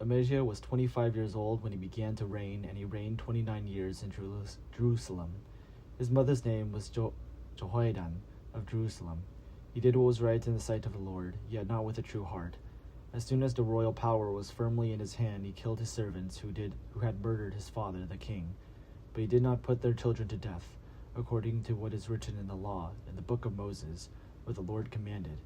Amaziah was 25 years old when he began to reign, and he reigned 29 years in Jerusalem. His mother's name was Jehoiadan of Jerusalem. He did what was right in the sight of the Lord, yet not with a true heart. As soon as the royal power was firmly in his hand, he killed his servants who had murdered his father, the king. But he did not put their children to death, according to what is written in the law, in the book of Moses, where the Lord commanded,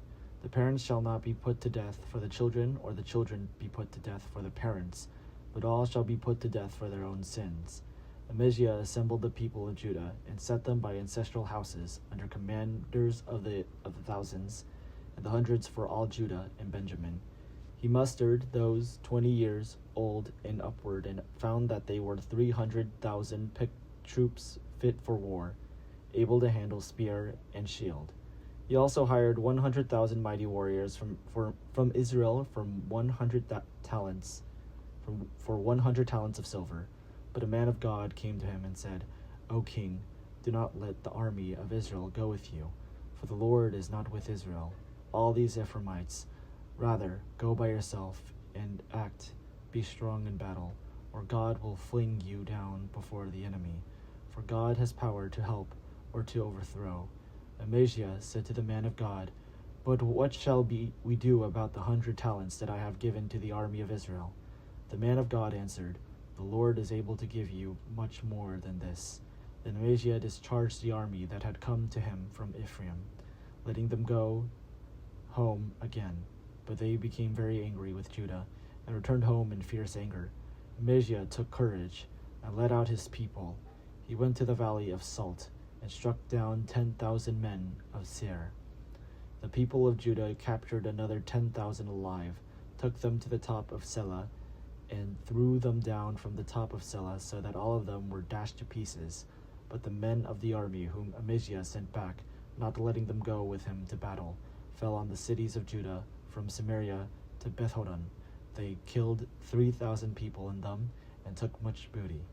"The parents shall not be put to death for the children, or the children be put to death for the parents, but all shall be put to death for their own sins." Amaziah assembled the people of Judah and set them by ancestral houses under commanders of the thousands and the hundreds for all Judah and Benjamin. He mustered those 20 years old and upward, and found that they were 300,000 picked troops fit for war, able to handle spear and shield. He also hired 100,000 mighty warriors from Israel for 100 talents of silver. But a man of God came to him and said, "O king, do not let the army of Israel go with you, for the Lord is not with Israel, all these Ephraimites. Rather, go by yourself and be strong in battle, or God will fling you down before the enemy. For God has power to help or to overthrow." Amaziah said to the man of God, "But what shall we do about the 100 talents that I have given to the army of Israel?" The man of God answered, "The Lord is able to give you much more than this." Then Amaziah discharged the army that had come to him from Ephraim, letting them go home again. But they became very angry with Judah, and returned home in fierce anger. Amaziah took courage, and led out his people. He went to the valley of Salt, and struck down 10,000 men of Seir. The people of Judah captured another 10,000 alive, took them to the top of Selah, and threw them down from the top of Selah, so that all of them were dashed to pieces. But the men of the army whom Amaziah sent back, not letting them go with him to battle, fell on the cities of Judah from Samaria to Bethhoron. They killed 3,000 people in them, and took much booty.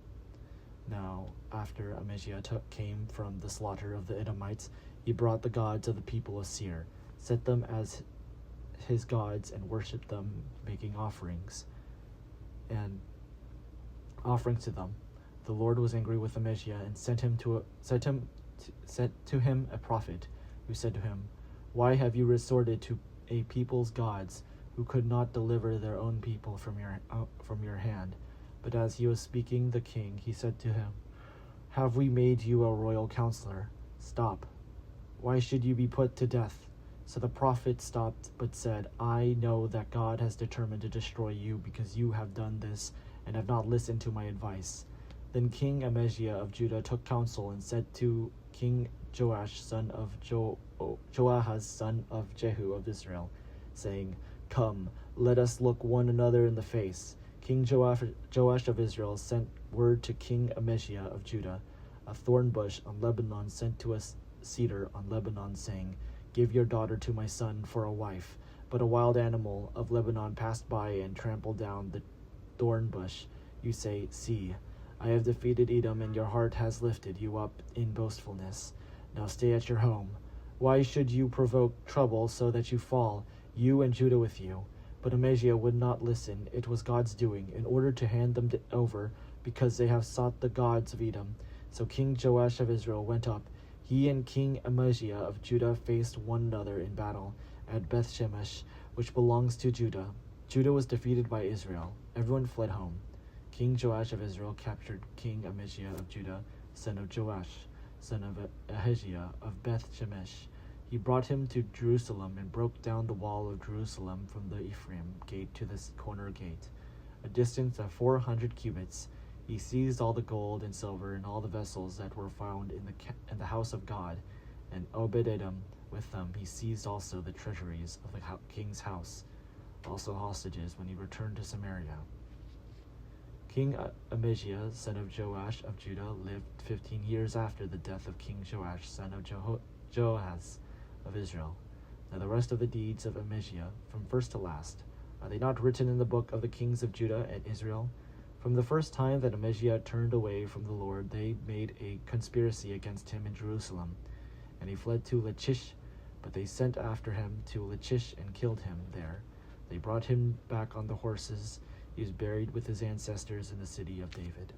Now, after Amaziah came from the slaughter of the Edomites, he brought the gods of the people of Seir, set them as his gods, and worshipped them, making offerings to them. The Lord was angry with Amaziah, and sent to him a prophet, who said to him, "Why have you resorted to a people's gods, who could not deliver their own people from your hand?" But as he was speaking, the king, he said to him, "Have we made you a royal counselor? Stop. Why should you be put to death?" So the prophet stopped, but said, "I know that God has determined to destroy you, because you have done this, and have not listened to my advice." Then King Amaziah of Judah took counsel, and said to King Joash, son of Joahaz, son of Jehu of Israel, saying, "Come, let us look one another in the face." King Joash of Israel sent word to King Amaziah of Judah, "A thorn bush on Lebanon sent to a cedar on Lebanon, saying, 'Give your daughter to my son for a wife.' But a wild animal of Lebanon passed by and trampled down the thorn bush. You say, 'See, I have defeated Edom, and your heart has lifted you up in boastfulness. Now stay at your home. Why should you provoke trouble so that you fall, you and Judah with you?" But Amaziah would not listen. It was God's doing, in order to hand them over, because they have sought the gods of Edom. So King Joash of Israel went up. He and King Amaziah of Judah faced one another in battle at Beth-Shemesh, which belongs to Judah. Judah was defeated by Israel. Everyone fled home. King Joash of Israel captured King Amaziah of Judah, son of Joash, son of Ahaziah of Beth-Shemesh. He brought him to Jerusalem, and broke down the wall of Jerusalem from the Ephraim gate to the corner gate, a distance of 400 cubits. He seized all the gold and silver and all the vessels that were found in the house of God, and Obed-Edom with them. He seized also the treasuries of the king's house, also hostages, when he returned to Samaria. King Amaziah, son of Joash of Judah, lived 15 years after the death of King Joash, son of Joahaz of Israel. Now the rest of the deeds of Amaziah, from first to last, are they not written in the book of the kings of Judah and Israel? From the first time that Amaziah turned away from the Lord, they made a conspiracy against him in Jerusalem, and he fled to Lachish. But they sent after him to Lachish and killed him there. They brought him back on the horses. He was buried with his ancestors in the city of David.